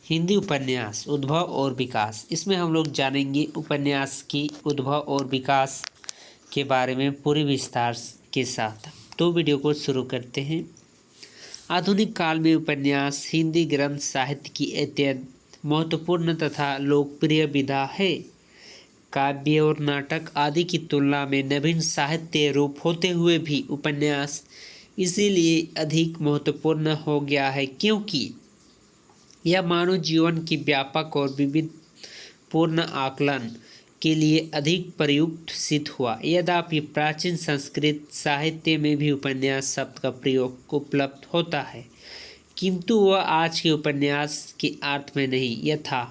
हिंदी उपन्यास उद्भव और विकास। इसमें हम लोग जानेंगे उपन्यास की उद्भव और विकास के बारे में पूरी विस्तार के साथ। तो वीडियो को शुरू करते हैं। आधुनिक काल में उपन्यास हिंदी ग्रंथ साहित्य की अत्यंत महत्वपूर्ण तथा लोकप्रिय विधा है। काव्य और नाटक आदि की तुलना में नवीन साहित्य रूप होते हुए भी उपन्यास इसीलिए अधिक महत्वपूर्ण हो गया है क्योंकि यह मानव जीवन की व्यापक और विविधपूर्ण आकलन के लिए अधिक प्रयुक्त सिद्ध हुआ। यद्यपि प्राचीन संस्कृत साहित्य में भी उपन्यास शब्द का प्रयोग उपलब्ध होता है, किंतु वह आज के उपन्यास के अर्थ में नहीं। यथा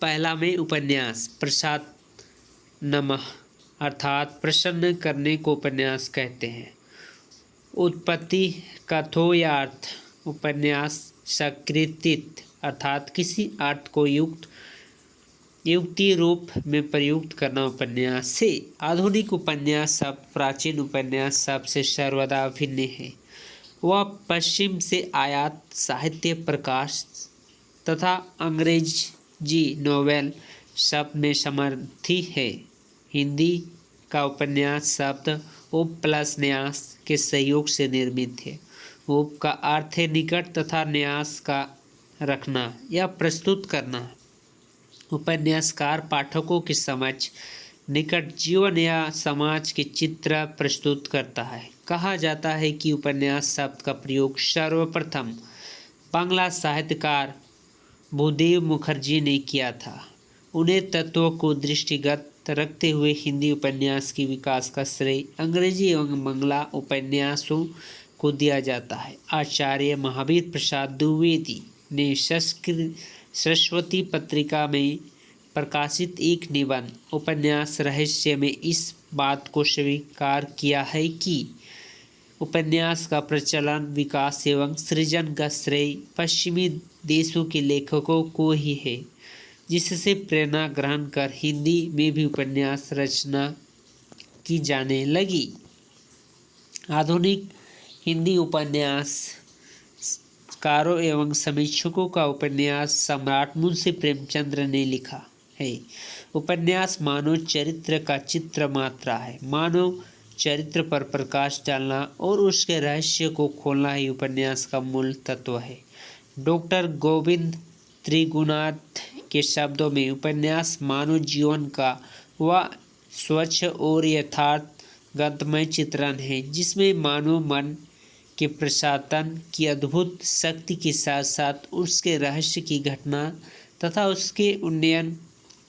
पहला में उपन्यास प्रसाद नमः अर्थात प्रसन्न करने को उपन्यास कहते हैं। उत्पत्ति कथो या अर्थ उपन्यास सकृतित अर्थात किसी अर्थ को युक्ति रूप में प्रयुक्त करना उपन्यास है। आधुनिक उपन्यास शब्द प्राचीन उपन्यास शब्द से सर्वदा भिन्न है। वह पश्चिम से आयात साहित्य प्रकाश तथा अंग्रेजी नोवेल शब्द में समर्थी है। हिंदी का उपन्यास शब्द उप प्लस न्यास के सहयोग से निर्मित है। उप का अर्थ है निकट तथा न्यास का रखना या प्रस्तुत करना। उपन्यासकार पाठकों के समक्ष निकट जीवन या समाज के चित्र प्रस्तुत करता है। कहा जाता है कि उपन्यास शब्द का प्रयोग सर्वप्रथम बांग्ला साहित्यकार भूदेव मुखर्जी ने किया था। उन्हें तत्वों को दृष्टिगत रखते हुए हिंदी उपन्यास की विकास का श्रेय अंग्रेजी एवं बांग्ला उपन्यासों को दिया जाता है। आचार्य महावीर प्रसाद द्विवेदी ने सरस्वती पत्रिका में प्रकाशित एक निबंध उपन्यास रहस्य में इस बात को स्वीकार किया है कि उपन्यास का प्रचलन विकास एवं सृजन का श्रेय पश्चिमी देशों के लेखकों को ही है, जिससे प्रेरणा ग्रहण कर हिंदी में भी उपन्यास रचना की जाने लगी। आधुनिक हिंदी उपन्यासकारों एवं समीक्षकों का उपन्यास सम्राट मुंशी प्रेमचंद्र ने लिखा है। उपन्यास मानव चरित्र का चित्र मात्रा है। मानव चरित्र पर प्रकाश डालना और उसके रहस्य को खोलना ही उपन्यास का मूल तत्व है। डॉक्टर गोविंद त्रिगुणात के शब्दों में उपन्यास मानव जीवन का वह स्वच्छ और यथार्थगतमय चित्रण है जिसमें मानव मन के प्रशासन की अद्भुत शक्ति के साथ साथ उसके रहस्य की घटना तथा उसके उन्नयन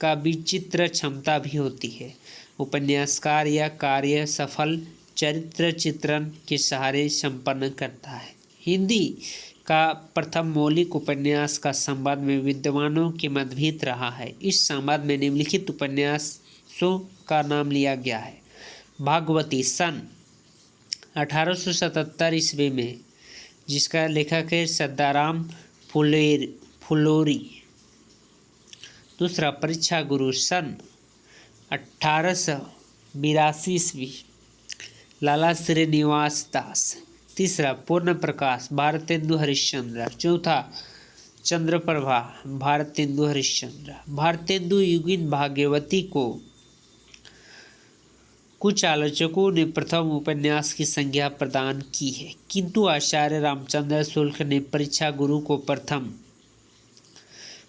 का विचित्र क्षमता भी होती है। उपन्यासकार यह कार्य सफल चरित्र चित्रण के सहारे संपन्न करता है। हिंदी का प्रथम मौलिक उपन्यास का संवाद में विद्वानों के मतभेद रहा है। इस संवाद में निम्नलिखित उपन्यासों का नाम लिया गया है। भागवती सन 1877 ईस्वी में, जिसका लेखक है सदाराम फुलोरी। दूसरा परीक्षा गुरु सन 1882 ईस्वी, लाला श्रीनिवास दास। तीसरा पूर्ण प्रकाश भारतेंदु हरिश्चंद्र। चौथा चंद्रप्रभा भारतेंदु हरिश्चंद्र। भारतेंदु युगिन भाग्यवती को कुछ आलोचकों ने प्रथम उपन्यास की संज्ञा प्रदान की है, किंतु आचार्य रामचंद्र शुक्ल ने परीक्षा गुरु को प्रथम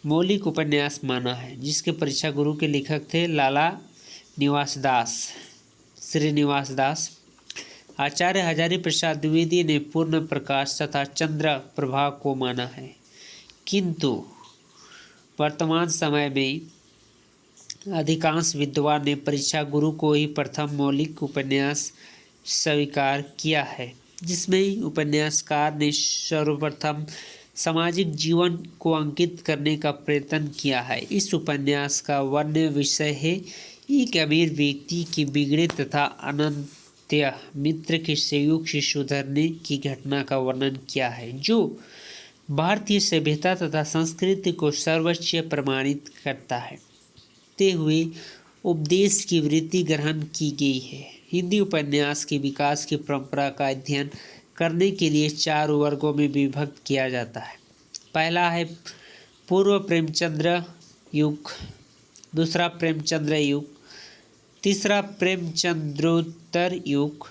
मौलिक उपन्यास माना है, जिसके परीक्षा गुरु के लेखक थे लाला श्रीनिवास दास। आचार्य हजारी प्रसाद द्विवेदी ने पूर्ण प्रकाश तथा चंद्र प्रभा को माना है, किंतु वर्तमान समय में अधिकांश विद्वान ने परीक्षा गुरु को ही प्रथम मौलिक उपन्यास स्वीकार किया है, जिसमें उपन्यासकार ने सर्वप्रथम सामाजिक जीवन को अंकित करने का प्रयत्न किया है। इस उपन्यास का वर्ण्य विषय है एक अमीर व्यक्ति की बिगड़े तथा अनंत्य मित्र के सहयोग से सुधरने की घटना का वर्णन किया है, जो भारतीय सभ्यता तथा संस्कृति को सर्वोच्च प्रमाणित करता है ते हुए उपदेश की वृत्ति ग्रहण की गई है। हिंदी उपन्यास के विकास की परंपरा का अध्ययन करने के लिए 4 वर्गों में विभक्त किया जाता है। पहला है पूर्व प्रेमचंद्र युग, दूसरा प्रेमचंद्र युग, तीसरा प्रेमचंद्रोत्तर युग,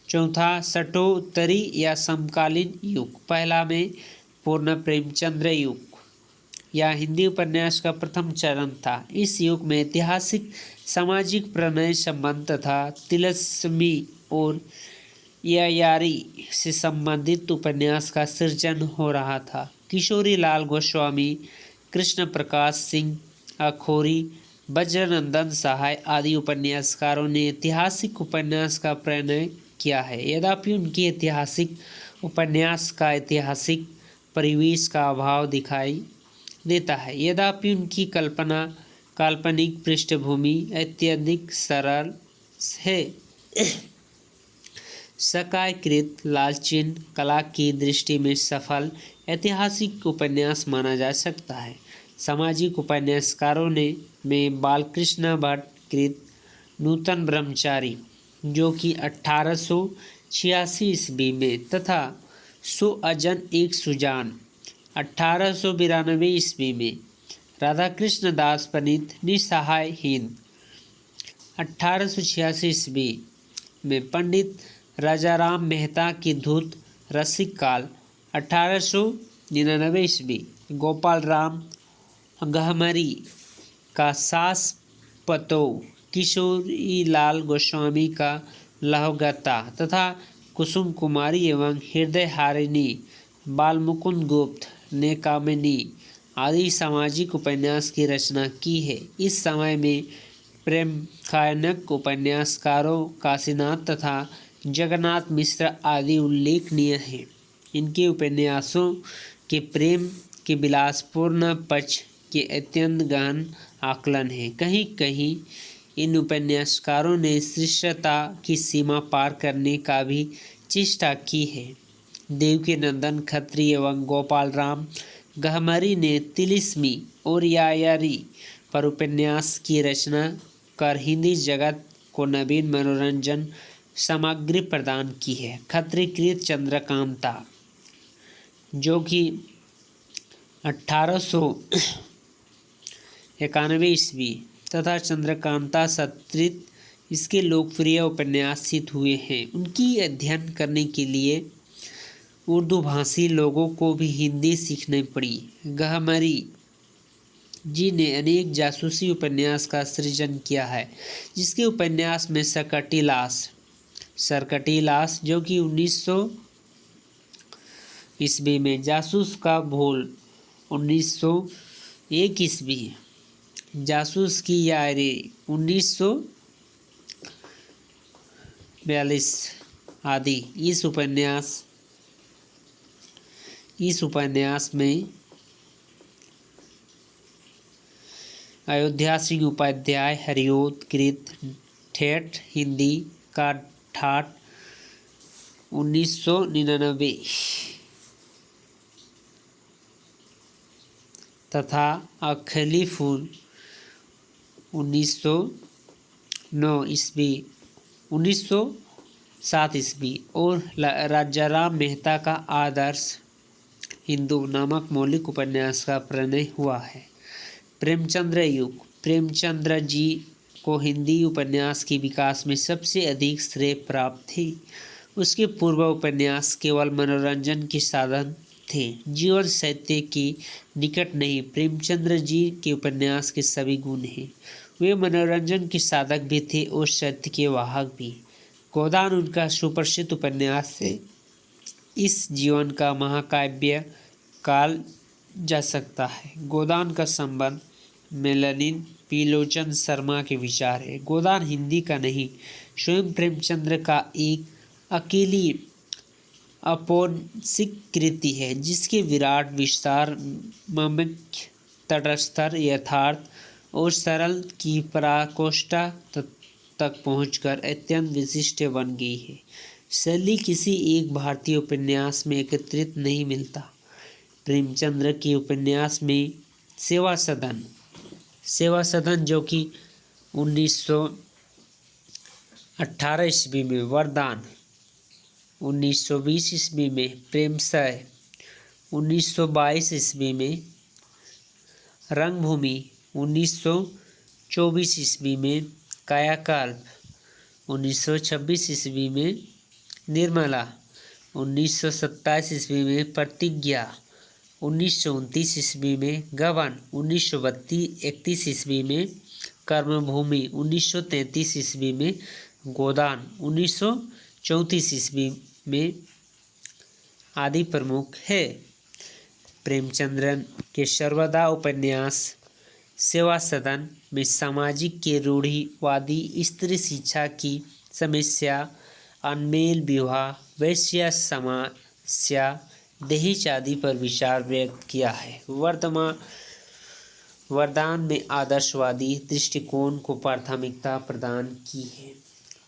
चौथा सठोत्तरी या समकालीन युग। पहला में पूर्ण प्रेमचंद्र युग या हिंदी उपन्यास का प्रथम चरण था। इस युग में ऐतिहासिक, सामाजिक, प्रणय संबंध तथा तिलस्मी और यारी से संबंधित उपन्यास का सृजन हो रहा था। किशोरी लाल गोस्वामी, कृष्ण प्रकाश सिंह अखौरी, वज्रनंदन सहाय आदि उपन्यासकारों ने ऐतिहासिक उपन्यास का प्रणयन किया है। यद्यपि उनकी ऐतिहासिक उपन्यास का ऐतिहासिक परिवेश का अभाव दिखाई देता है, यद्यपि उनकी कल्पना काल्पनिक पृष्ठभूमि अत्यधिक सरल है। शकायकृत लालचीन कला की दृष्टि में सफल ऐतिहासिक उपन्यास माना जा सकता है। सामाजिक उपन्यासकारों ने में बालकृष्ण भट्ट कृत नूतन ब्रह्मचारी, जो कि 1886 ईस्वी में, तथा सो अजन एक सुजान 1892 ईस्वी में, राधाकृष्ण दास प्रणीत निसहाय हिंद 1886 ईस्वी में, पंडित राजाराम मेहता की धूत रसिक काल 1899 ईस्वी, गोपाल राम गहमरी का सास पतो, किशोरीलाल गोस्वामी का लहौगता तथा कुसुम कुमारी एवं हृदय हारिणी बालमुकुंद गुप्त ने कामिनी आदि सामाजिक उपन्यास की रचना की है। इस समय में प्रेमखायनक उपन्यासकारों काशीनाथ तथा जगन्नाथ मिश्र आदि उल्लेखनीय हैं। इनके उपन्यासों के प्रेम के विलासपूर्ण पक्ष के अत्यंत गहन आकलन है। कहीं कहीं इन उपन्यासकारों ने शिष्टता की सीमा पार करने का भी चेष्टा की है। देवकीनंदन खत्री एवं गोपाल राम गहमरी ने तिलिस्मी और यारी पर उपन्यास की रचना कर हिंदी जगत को नवीन मनोरंजन सामग्री प्रदान की है। खत्री कृत चंद्रकांता, जो कि 1891 ईस्वी, तथा चंद्रकांता सत्रित इसके लोकप्रिय उपन्यास सिद्ध हुए हैं। उनकी अध्ययन करने के लिए उर्दू भाषी लोगों को भी हिंदी सीखनी पड़ी। गहमरी जी ने अनेक जासूसी उपन्यास का सृजन किया है, जिसके उपन्यास में सरकटी लाश, जो कि 1900 ईस्वी में, जासूस का भूल 1901 ईस्वी, जासूस की यारी 1942 आदि। इस उपन्यास में अयोध्या सिंह उपाध्याय हरिओत कृत ठेठ हिंदी का ठाठ 1999 तथा अखली फूल 1909 ईस्वी 1907 ईस्वी और राजाराम मेहता का आदर्श हिंदू नामक मौलिक उपन्यास का प्रणय हुआ है। प्रेमचंद्र युग, प्रेमचंद्र जी को हिंदी उपन्यास के विकास में सबसे अधिक श्रेय प्राप्त थी। उसके पूर्व उपन्यास केवल मनोरंजन के साधन थे, जीवन साहित्य के निकट नहीं। प्रेमचंद्र जी के उपन्यास के सभी गुण हैं। वे मनोरंजन के साधक भी थे और सत्य के वाहक भी। गोदान उनका सुप्रसिद्ध उपन्यास है। इस जीवन का महाकाव्य काल जा सकता है। गोदान का संबंध मेलानिन पीलोचन शर्मा के विचार है। गोदान हिंदी का नहीं, स्वयं प्रेमचंद्र का एक अकेली औपन्यासिक कृति है, जिसके विराट विस्तार, मर्मज्ञ तटस्थ यथार्थ और सरल की पराकाष्ठा तक पहुंचकर अत्यंत विशिष्ट बन गई है। शैली किसी एक भारतीय उपन्यास में एकत्रित नहीं मिलता। प्रेमचंद्र के उपन्यास में सेवा सदन जो कि 1918 ईस्वी में, वरदान 1920 ईस्वी में, प्रेमसय 1922 ईस्वी में, रंगभूमि 1924 ईस्वी में, कायाकल्प 1926 ईस्वी में, निर्मला 1927 ईस्वी में, प्रतिज्ञा 1929 ईस्वी में, गबन 1931 ईस्वी में, कर्मभूमि 1933 ईस्वी में, गोदान 1934 ईस्वी में आदि प्रमुख है। प्रेमचंद्रन के सर्वदा उपन्यास सेवा सदन में सामाजिक के रूढ़िवादी स्त्री शिक्षा की समस्या, अनमेल विवाह, वैश्य समस्या, दहेज आदि पर विचार व्यक्त किया है। वरदान में आदर्शवादी दृष्टिकोण को प्राथमिकता प्रदान की है।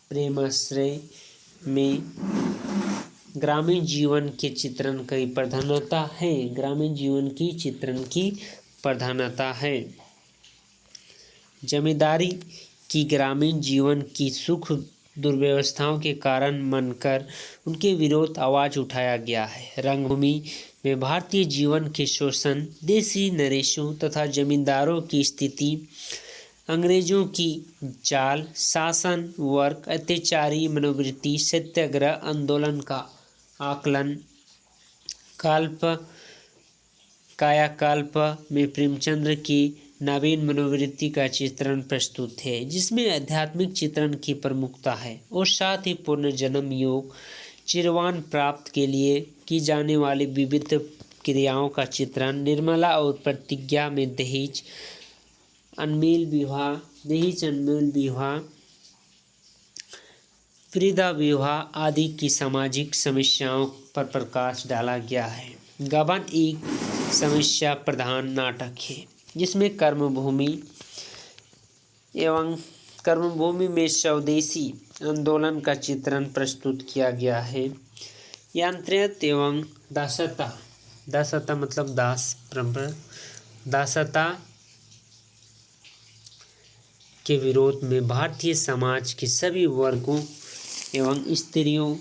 प्रेमाश्रय में ग्रामीण जीवन के चित्रण की प्रधानता है। ग्रामीण जीवन की चित्रण की प्रधानता है। जमींदारी की ग्रामीण जीवन की सुख दुर्व्यवस्थाओं के कारण मानकर उनके विरोध आवाज उठाया गया है। रंगभूमि में भारतीय जीवन के शोषण, देसी नरेशों तथा जमींदारों की स्थिति, अंग्रेजों की चाल, शासन वर्ग, अत्याचारी मनोवृत्ति, सत्याग्रह आंदोलन का आकलन, कायाकल्प में प्रेमचंद्र की नवीन मनोवृत्ति का चित्रण प्रस्तुत है, जिसमें आध्यात्मिक चित्रण की प्रमुखता है और साथ ही पुनर्जन्म योग, चिरवान प्राप्त के लिए की जाने वाली विविध क्रियाओं का चित्रण, निर्मला और प्रतिज्ञा में दहेज अनमेल विवाह, फ्रीदा विवाह आदि की सामाजिक समस्याओं पर प्रकाश डाला गया है। गबन एक समस्या प्रधान नाटक है, जिसमें कर्मभूमि में स्वदेशी आंदोलन का चित्रण प्रस्तुत किया गया है। यांत्रिक एवं दासता मतलब दास परंपरा, दासता के विरोध में भारतीय समाज के सभी वर्गों एवं स्त्रियों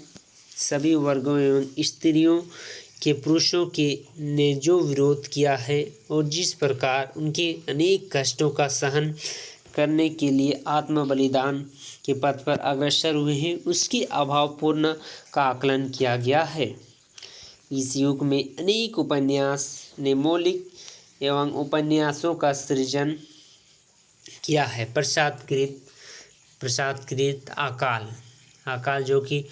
के पुरुषों के ने जो विरोध किया है और जिस प्रकार उनके अनेक कष्टों का सहन करने के लिए आत्म बलिदान के पथ पर अग्रसर हुए हैं, उसकी अभावपूर्ण का आकलन किया गया है। इस युग में अनेक उपन्यास ने मौलिक एवं उपन्यासों का सृजन किया है। प्रसादकृत अकाल जो कि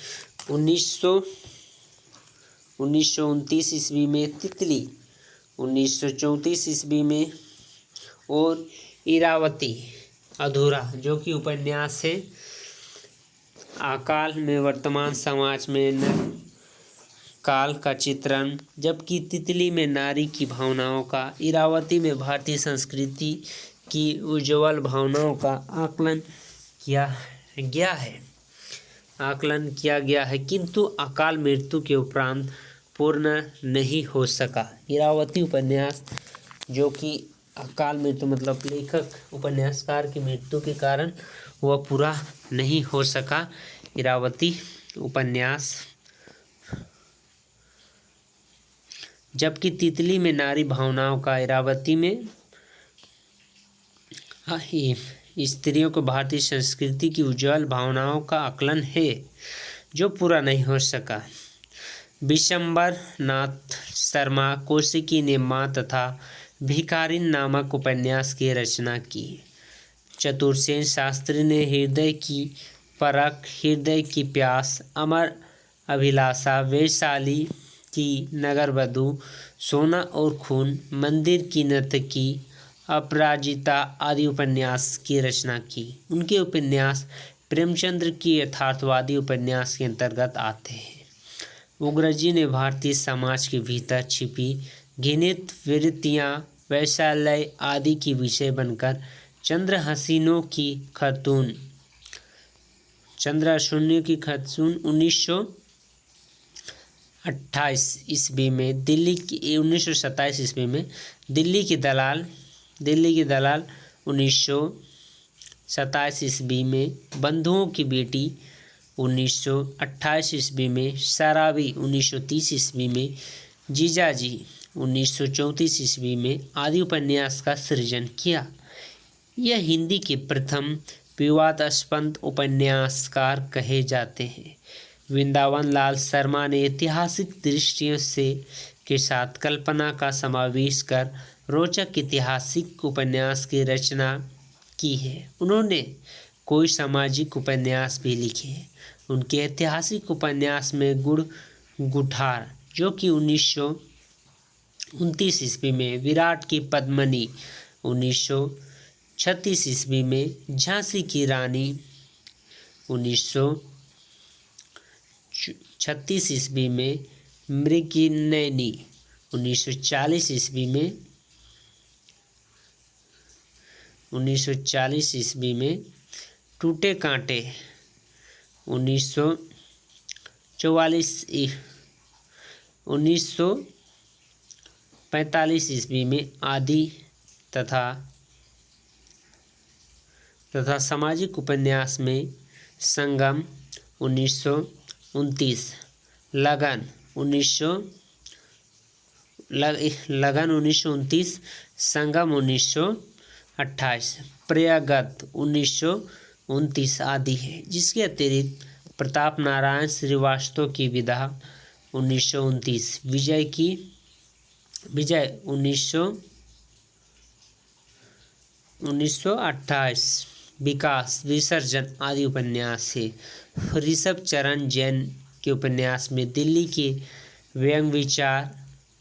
1929 ईस्वी में, तितली 1934 ईस्वी में और इरावती अधूरा जो कि उपन्यास है। अकाल में वर्तमान समाज में काल का चित्रण, जबकि तितली में नारी की भावनाओं का, इरावती में भारतीय संस्कृति की उज्ज्वल भावनाओं का आकलन किया गया है, किंतु अकाल मृत्यु के उपरांत पूर्ण नहीं हो सका। इरावती उपन्यास जो कि अकाल मृत्यु मतलब लेखक उपन्यासकार की मृत्यु के कारण वह पूरा नहीं हो सका। इरावती उपन्यास, जबकि तितली में नारी भावनाओं का, इरावती में स्त्रियों को भारतीय संस्कृति की उज्ज्वल भावनाओं का आकलन है जो पूरा नहीं हो सका। विशंबर नाथ शर्मा कौशिकी ने माँ तथा भिखारिन नामक उपन्यास की रचना की। चतुरसेन शास्त्री ने हृदय की परख, हृदय की प्यास, अमर अभिलाषा, वैशाली की नगरवधू, सोना और खून, मंदिर की नर्तकी, अपराजिता आदि उपन्यास की रचना की। उनके उपन्यास प्रेमचंद्र की यथार्थवादी उपन्यास के अंतर्गत आते हैं। मुखर्जी ने भारतीय समाज के भीतर छिपी घृणित वृत्तियां, वैशाल्य आदि की विषय बनकर चंद्र हसीनों की खतून 1928 ईस्वी में, दिल्ली की 1927 ईस्वी में, दिल्ली की दलाल 1927 ईस्वी में, बंधुओं की बेटी 1928 ईस्वी में, शराबी 1930 ईस्वी में, जीजाजी 1934 ईस्वी में आदि उपन्यास का सृजन किया। यह हिंदी के प्रथम विवादास्पद उपन्यासकार कहे जाते हैं। वृंदावन लाल शर्मा ने ऐतिहासिक दृष्टियों से के साथ कल्पना का समावेश कर रोचक ऐतिहासिक उपन्यास की रचना की है। उन्होंने कोई सामाजिक उपन्यास भी लिखे हैं। उनके ऐतिहासिक उपन्यास में गुड़ गुठार, जो कि 1929 ईस्वी में, विराट की पद्मिनी 1936 ईस्वी में, झांसी की रानी 1936 ईस्वी में, मृगनयनी 1940 ईस्वी में, 1940 ईस्वी में, टूटे कांटे 1945 ईस्वी में आदि तथा सामाजिक उपन्यास में संगम 1929, लगन 1929, संगम 1928, प्रयागत 1929 आदि है। जिसके अतिरिक्त प्रताप नारायण श्रीवास्तव की विधा 1929, विजय 1928, विकास विसर्जन आदि उपन्यास है। ऋषभ चरण जैन के उपन्यास में दिल्ली के व्यंग विचार,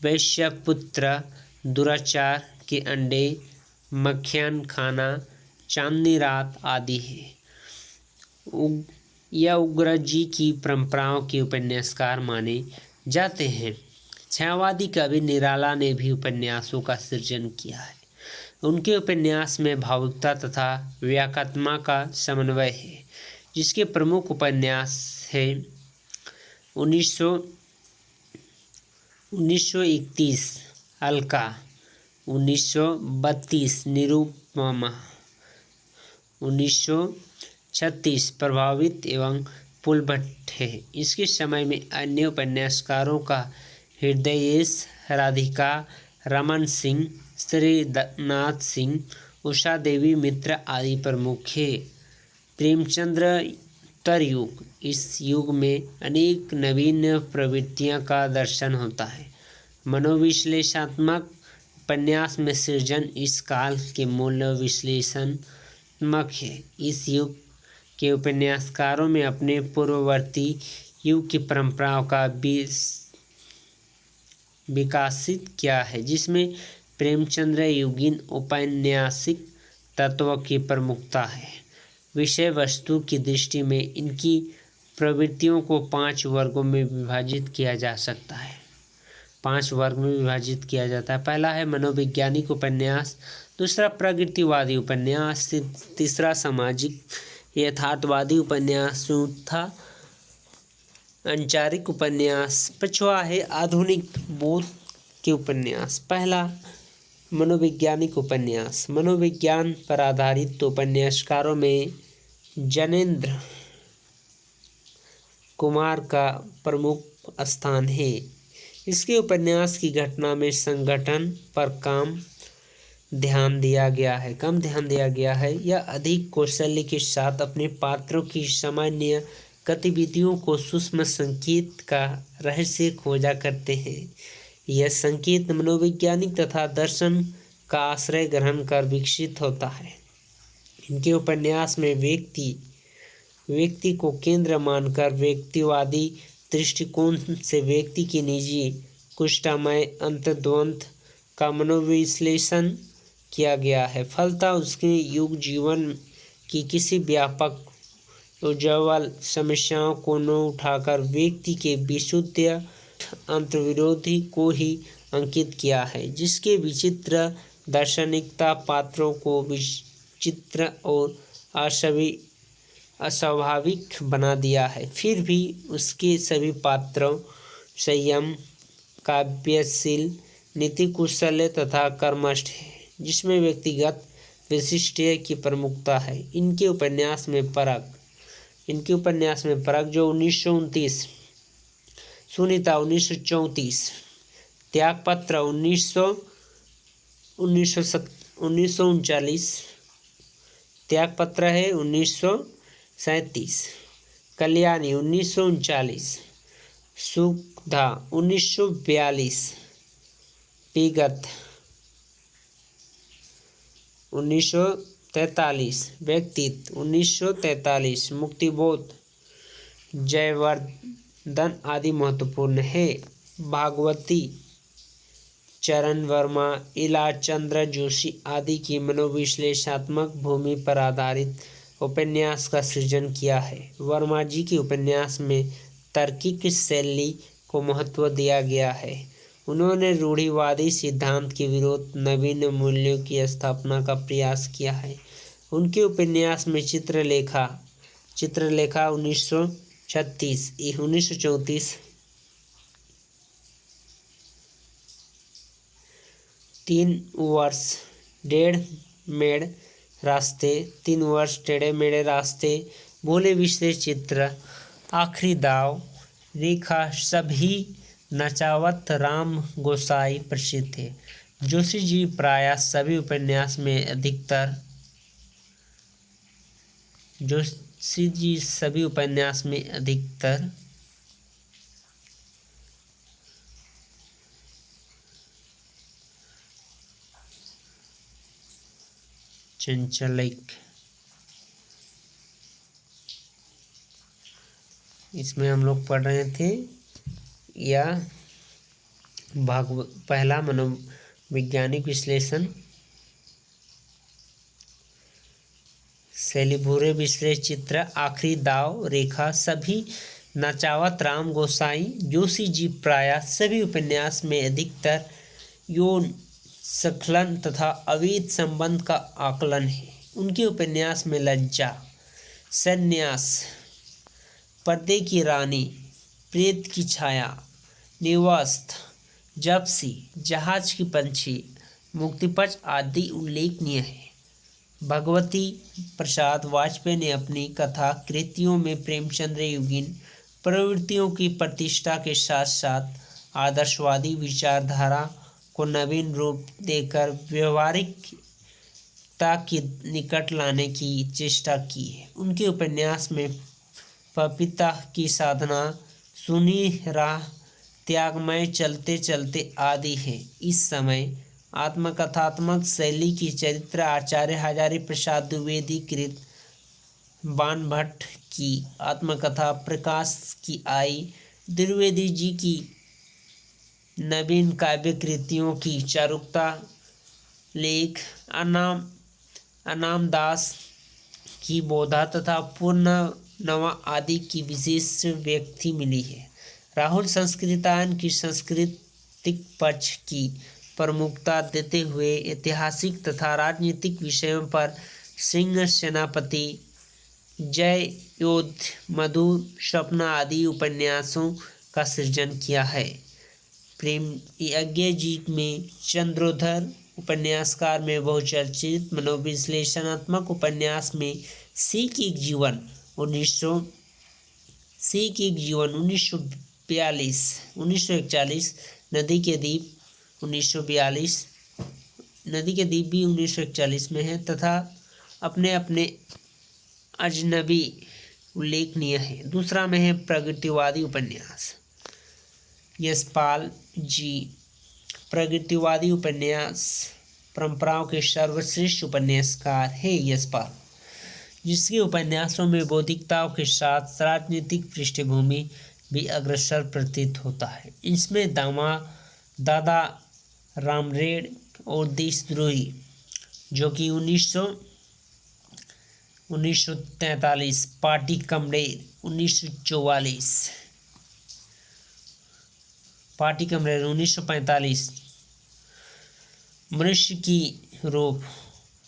वैश्यपुत्र, दुराचार के अंडे, मक्खन खाना, चांदनी रात आदि है। यह उग्रजी की परंपराओं के उपन्यासकार माने जाते हैं। छायावादी कवि निराला ने भी उपन्यासों का सृजन किया है। उनके उपन्यास में भावुकता तथा व्याख्यात्मकता का समन्वय है। जिसके प्रमुख उपन्यास है 1931 अलका, 1932 निरुपमा, 1936 प्रभावित एवं पुलभट्ट है। इसके समय में अन्य उपन्यासकारों का हृदयेश, राधिका, रमन सिंह, श्रीनाथ सिंह, उषा देवी मित्र आदि प्रमुख है। प्रेमचंद्र युग, इस युग में अनेक नवीन प्रवृत्तियों का दर्शन होता है। मनोविश्लेषणात्मक उपन्यास में सृजन इस काल के मूल्य विश्लेषणात्मक है। इस युग के उपन्यासकारों में अपने पूर्ववर्ती युग की परंपराओं का विकासित किया है, जिसमें प्रेमचंद्र युगीन औपन्यासिक तत्व की प्रमुखता है। विषय वस्तु की दृष्टि में इनकी प्रवृत्तियों को 5 वर्गों में विभाजित किया जा सकता है। 5 वर्ग में विभाजित किया जाता है। पहला है मनोवैज्ञानिक उपन्यास, दूसरा प्रगतिवादी उपन्यास, तीसरा सामाजिक यथार्थवादी उपन्यास, चौथा अनचारिक उपन्यास, पांचवा है आधुनिक बोध के उपन्यास। पहला मनोवैज्ञानिक उपन्यास। मनोविज्ञान पर आधारित उपन्यासकारों में जनेंद्र कुमार का प्रमुख स्थान है। इसके उपन्यास की घटना में संगठन पर कम ध्यान दिया गया है। यह अधिक कौशल्य के साथ अपने पात्रों की सामान्य गतिविधियों को सूक्ष्म संकेत का रहस्य खोजा करते हैं। यह संकेत मनोवैज्ञानिक तथा दर्शन का आश्रय ग्रहण कर विकसित होता है। इनके उपन्यास में व्यक्ति को केंद्र मानकर व्यक्तिवादी दृष्टिकोण से व्यक्ति की निजी कुष्ठमय अंतर्द्वंद का मनोविश्लेषण किया गया है। फलतः उसके युग जीवन की किसी व्यापक उज्ज्वल समस्याओं को न उठाकर व्यक्ति के विशुद्ध अंतर्विरोधी को ही अंकित किया है, जिसके विचित्र दार्शनिकता पात्रों को विचित्र और अस्वाभाविक बना दिया है। फिर भी उसके सभी पात्रों संयम, काव्यशील, नीति कुशल तथा कर्मठ है, जिसमें व्यक्तिगत विशिष्टता की प्रमुखता है। इनके उपन्यास में परख जो 1929, सुनीता 1934, त्यागपत्र 1939। त्यागपत्र है 1937। कल्याणी 1939। सुधा 1942। विगत 1943। व्यक्तित्व 1943। मुक्तिबोध, जयवर्धन आदि महत्वपूर्ण है। भागवती, चरण वर्मा, इला चंद्र जोशी आदि की मनोविश्लेषणात्मक भूमि पर आधारित उपन्यास का सृजन किया है। वर्मा जी के उपन्यास में तार्किक शैली को महत्व दिया गया है। उन्होंने रूढ़िवादी सिद्धांत के विरोध नवीन मूल्यों की स्थापना का प्रयास किया है। उनके उपन्यास में चित्रलेखा 1934। 3 वर्ष टेढ़े मेढ़े रास्ते, भोले बिसरे चित्र, आखिरी दाव, रेखा सभी, नचावत राम गोसाई प्रसिद्ध थे। जोशी जी प्रायः सभी उपन्यास में अधिकतर चंचलिक, इसमें हम लोग पढ़ रहे थे या पहला मनोवैज्ञानिक विश्लेषण, शैली, भूरे बिसरे चित्र, आखिरी दाव, रेखा सभी, नचावत राम गोसाई। जोशी जी प्रायः सभी उपन्यास में अधिकतर यौन स्खलन तथा अवैध संबंध का आकलन है। उनके उपन्यास में लज्जा, सन्यास, पर्दे की रानी, प्रेत की छाया, निवस्थ, जप्सी, जहाज की पंछी, मुक्तिपथ आदि उल्लेखनीय है। भगवती प्रसाद वाजपेयी ने अपनी कथा कृतियों में प्रेमचंद्र युगीन प्रवृत्तियों की प्रतिष्ठा के साथ साथ आदर्शवादी विचारधारा को नवीन रूप देकर व्यवहारिकता के निकट लाने की चेष्टा की है। उनके उपन्यास में पपीता की साधना, सुनी राह, त्यागमय, चलते चलते आदि है। इस समय आत्मकथात्मक शैली की चरित्र आचार्य हजारी प्रसाद द्विवेदी कृत बाणभट्ट की आत्मकथा प्रकाश की आई। द्विवेदी जी की नवीन काव्य कृतियों की चारुकता, लेख, अनामदास की बोधा तथा पूर्णनवा आदि की विशेष व्यक्ति मिली है। राहुल संस्कृतायन की सांस्कृतिक पक्ष की प्रमुखता देते हुए ऐतिहासिक तथा राजनीतिक विषयों पर सिंह सेनापति, जय योद्ध, मधुर स्वप्न आदि उपन्यासों का सृजन किया है। प्रेम यज्ञ जी में चंद्रोधर उपन्यासकार में बहुचर्चित मनोविश्लेषणात्मक उपन्यास में सिख एक जीवन 1941, नदी के द्वीप 1942, नदी के द्वीप भी 1941 में है तथा अपने अजनबी उल्लेखनीय है। दूसरा में है प्रगतिवादी उपन्यास। यशपाल जी प्रगतिवादी उपन्यास परंपराओं के सर्वश्रेष्ठ उपन्यासकार है। यशपाल, जिसके उपन्यासों में बौद्धिकताओं के साथ राजनीतिक पृष्ठभूमि भी अग्रसर प्रतीत होता है। इसमें दादा रामरेड और देशद्रोही, जो कि 1943, पार्टी कमरेड 1945, मनुष्य की रूप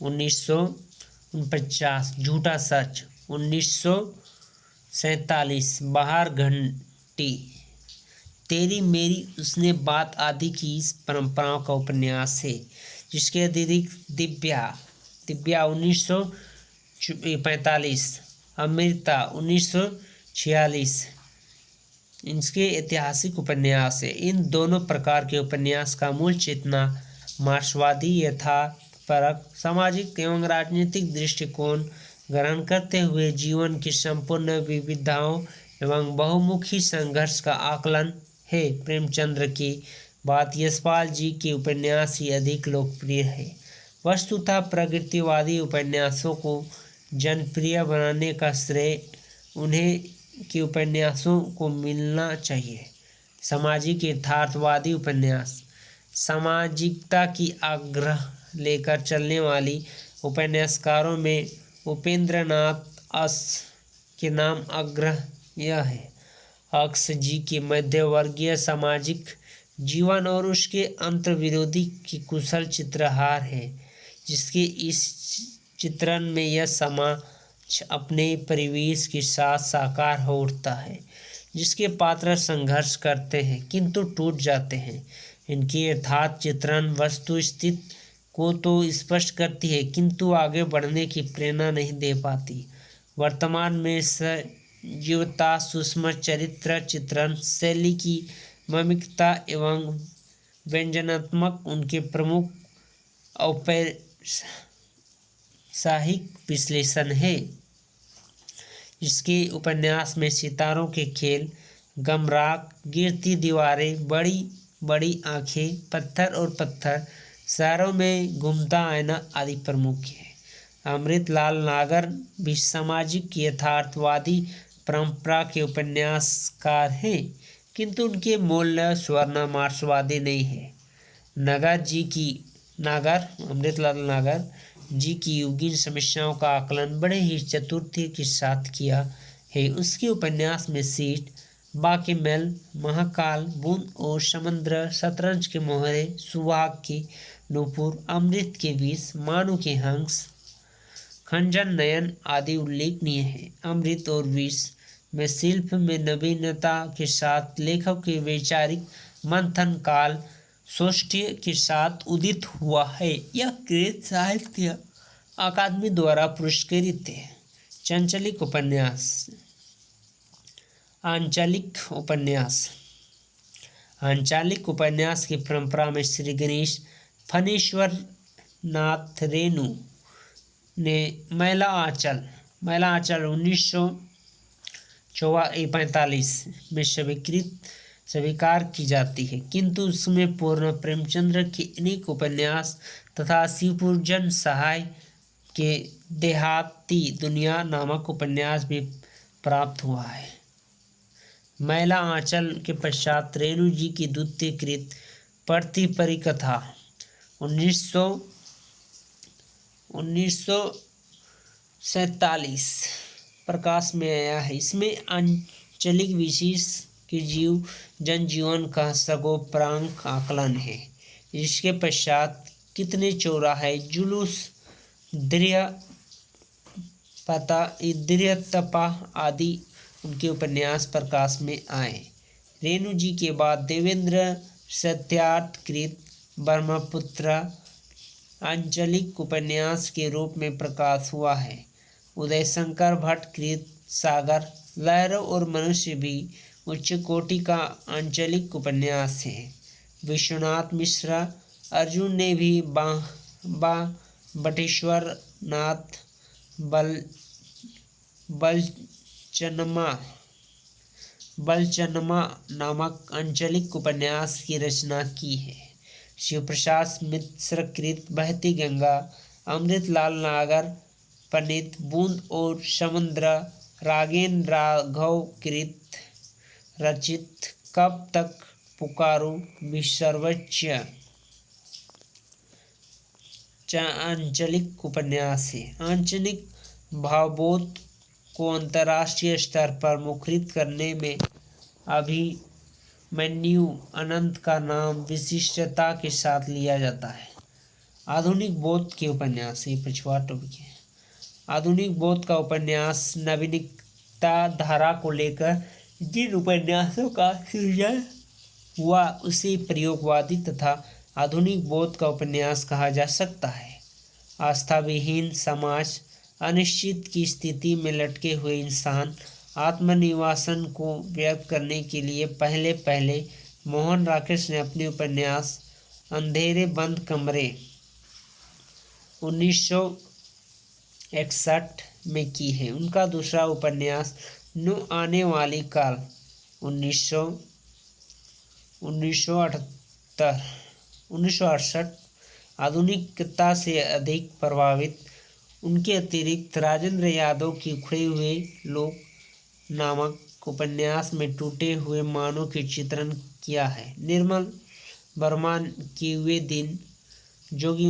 1949, झूठा सच 1947, बाहर घंटी, तेरी मेरी उसने बात आदि की इस परंपराओं का उपन्यास है। जिसके अतिरिक्त दिव्या 1945, अमृता 1946, इनके ऐतिहासिक उपन्यास है। इन दोनों प्रकार के उपन्यास का मूल चेतना मार्क्सवादी यथार्थपरक सामाजिक एवं राजनीतिक दृष्टिकोण ग्रहण करते हुए जीवन की संपूर्ण विविधताओं एवं बहुमुखी संघर्ष का आकलन है। प्रेमचंद्र के बाद यशपाल जी के उपन्यास ही अधिक लोकप्रिय है। वस्तुतः प्रगतिवादी उपन्यासों को जनप्रिय बनाने का श्रेय उन्हें के उपन्यासों को मिलना चाहिए। सामाजिक यथार्थवादी उपन्यास सामाजिकता की आग्रह लेकर चलने वाली उपन्यासकारों में उपेंद्रनाथ अस के नाम अग्रगण्य है। अक्स जी के मध्यवर्गीय सामाजिक जीवन और उसके अंतर्विरोधी की कुशल चित्रहार है, जिसके इस चित्रण में यह समाज अपने परिवेश के साथ साकार हो उठता है, जिसके पात्र संघर्ष करते हैं किंतु टूट जाते हैं। इनकी यथार्थ चित्रण वस्तु स्थिति को तो स्पष्ट करती है किंतु आगे बढ़ने की प्रेरणा नहीं दे पाती। वर्तमान में सजीवता, सूक्ष्म चरित्र चित्रण शैली की मर्मिकता एवं व्यंजनात्मक उनके प्रमुख औपन्यासिक विश्लेषण है। इसके उपन्यास में सितारों के खेल, गमराग, गिरती दीवारें, बड़ी बड़ी आंखें, पत्थर और पत्थर, शहरों में घूमता आईना आदि प्रमुख है। अमृतलाल नागर भी सामाजिक यथार्थवादी परंपरा के उपन्यासकार हैं, किंतु उनके मूल्य स्वर्ण मार्क्सवादी नहीं है। अमृतलाल नागर जी की युगीन समस्याओं का आकलन बड़े ही चतुरता के साथ किया है। उसके उपन्यास में सीट, बाके महल, महाकाल, बूंद और समुद्र, शतरंज के मोहरे, सुहाग के नूपुर, अमृत के विष, मानू के हंस, खंजन नयन आदि उल्लेखनीय है। अमृत और विष में शिल्प में नवीनता के साथ लेखक के वैचारिक मंथन काल सोष्ठ्य के साथ उदित हुआ है। यह कृत साहित्य अकादमी द्वारा पुरस्कृत है। आंचलिक उपन्यास की परंपरा में श्री गणेश फणीश्वर नाथ रेणु ने मैला आंचल 1945 में स्वीकार की जाती है, किंतु उसमें पूर्ण प्रेमचंद्र के अनेक उपन्यास तथा शिवपूजन सहाय के देहाती दुनिया नामक उपन्यास भी प्राप्त हुआ है। मैला आंचल के पश्चात रेणु जी की द्वितीय कृत प्रतिपरिकथा 1947 प्रकाश में आया है। इसमें आंचलिक विशेष के जनजीवन का सगोप्रांक आकलन है। इसके पश्चात कितने चौराहे, जुलूस, दृढ़तपा आदि उनके उपन्यास प्रकाश में आए। रेणु जी के बाद देवेंद्र सत्यार्थ कृत ब्रह्मपुत्र आंचलिक उपन्यास के रूप में प्रकाश हुआ है। उदय शंकर भट्ट कृत सागर, लहरों और मनुष्य भी उच्च कोटि का आंचलिक उपन्यास है। विश्वनाथ मिश्र अर्जुन ने भी बटेश्वर नाथ बलचनमा नामक आंचलिक उपन्यास की रचना की है। शिवप्रसाद मिश्र कृत बहती गंगा, अमृतलाल नागर पंडित बूंद और समुद्र, रागेंद्र राघव कृत रचित कब तक पुकारूं भी सर्वोच्च आंचलिक उपन्यास है। आंचलिक भावबोध को अंतर्राष्ट्रीय स्तर पर मुखरित करने में अभिमन्यु अनंत का नाम विशिष्टता के साथ लिया जाता है। आधुनिक बोध के उपन्यास, ये पिछवा टॉपिक है। आधुनिक बोध का उपन्यास नवीनता धारा को लेकर जिन उपन्यासों का सृजन हुआ उसे प्रयोगवादी तथा आधुनिक बोध का उपन्यास कहा जा सकता है। आस्था विहीन समाज, अनिश्चित की स्थिति में लटके हुए इंसान आत्मनिवासन को व्यक्त करने के लिए पहले पहले मोहन राकेश ने अपने उपन्यास अंधेरे बंद कमरे 1961 में की है। उनका दूसरा उपन्यास नो आने वाली काल 1968 आधुनिकता से अधिक प्रभावित। उनके अतिरिक्त राजेंद्र यादव की उखड़े हुए लोग नामक उपन्यास में टूटे हुए मानव के चित्रण किया है। निर्मल वर्मा के वे दिन जो कि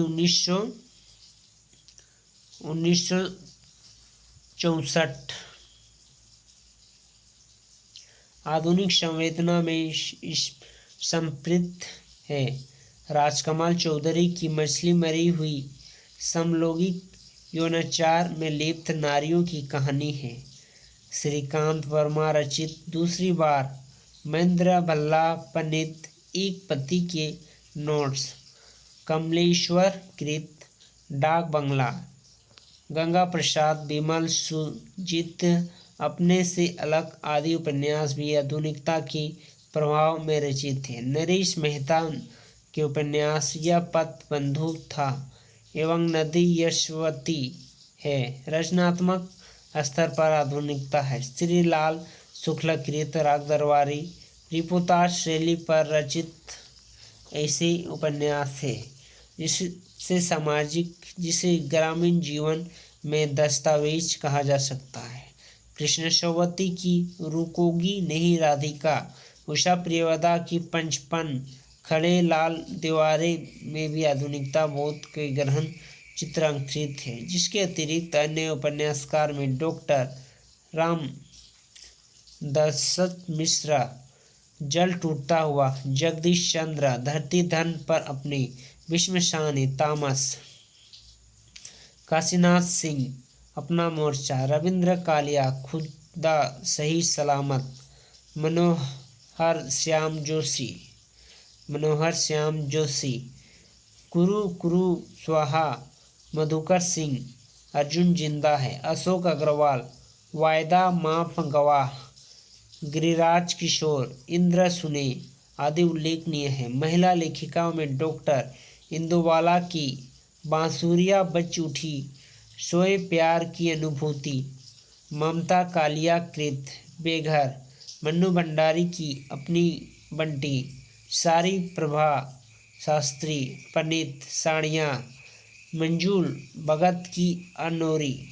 1964 आधुनिक संवेदना में संपृक्त है। राजकमल चौधरी की मछली मरी हुई समलैंगिक यौनाचार में लिप्त नारियों की कहानी है। श्रीकांत वर्मा रचित दूसरी बार महेंद्र भल्ला पंडित एक पति के नोट्स। कमलेश्वर कृत डाक बंगला। गंगा प्रसाद विमल सुजीत अपने से अलग आदि उपन्यास भी आधुनिकता के प्रभाव में रचित थे। नरेश मेहता के उपन्यास यह पथ बंधु था एवं नदी यशवती है रचनात्मक स्तर पर आधुनिकता है। श्रीलाल शुक्ल कृत राग दरबारी रिपोर्टाज शैली पर रचित ऐसे उपन्यास है जिसे ग्रामीण जीवन में दस्तावेज कहा जा सकता है। कृष्ण सवती की रुकोगी नहीं राधिका, उषा प्रियवदा की पंचपन, खड़े लाल दीवारें में भी आधुनिकता बोध के गहन चित्रांकित है। जिसके अतिरिक्त अन्य उपन्यासकार में डॉक्टर राम दशरथ मिश्रा, जल टूटता हुआ, जगदीश चंद्र, धरती धन पर अपनी, विश्वसानी, तामस, काशीनाथ सिंह, अपना मोर्चा, रविंद्र कालिया, खुदा सही सलामत, मनोहर श्याम जोशी, कुरु कुरु स्वाहा, मधुकर सिंह, अर्जुन जिंदा है, अशोक अग्रवाल, वायदा माफ गवाह, गिरिराज किशोर, इंद्र सुने आदि उल्लेखनीय है। महिला लेखिकाओं में डॉक्टर इंदुबाला की बांसुरिया बच उठी, सोए प्यार की अनुभूति, ममता कालिया कृत बेघर, मन्नू भंडारी की अपनी बंटी, सारी प्रभा शास्त्री, पनीत साड़ियाँ, मंजूल भगत की अनोरी,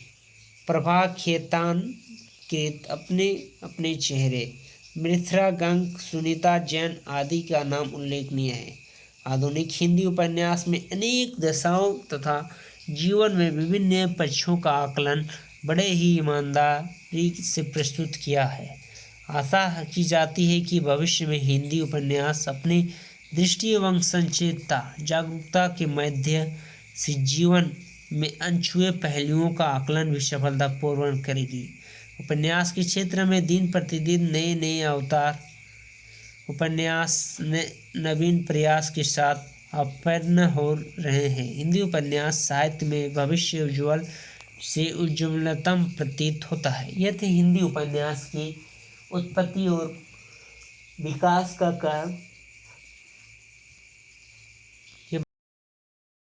प्रभा खेतान कृत अपने अपने चेहरे, मृथ्रा गंग, सुनीता जैन आदि का नाम उल्लेखनीय है। आधुनिक हिंदी उपन्यास में अनेक दशाओं तथा जीवन में विभिन्न पक्षों का आकलन बड़े ही ईमानदारी से प्रस्तुत किया है। आशा की जाती है कि भविष्य में हिंदी उपन्यास अपनी दृष्टि एवं सचेतता जागरूकता के माध्यम से जीवन में अनछुए पहलुओं का आकलन भी सफलतापूर्वक करेगी। उपन्यास के क्षेत्र में दिन प्रतिदिन नए नए अवतार उपन्यास नवीन प्रयास के साथ अवतीर्ण हो रहे हैं। हिंदी उपन्यास साहित्य में भविष्य उज्ज्वल से उज्ज्वलतम प्रतीत होता है। यह थे हिंदी उपन्यास की उत्पत्ति और विकास का कारण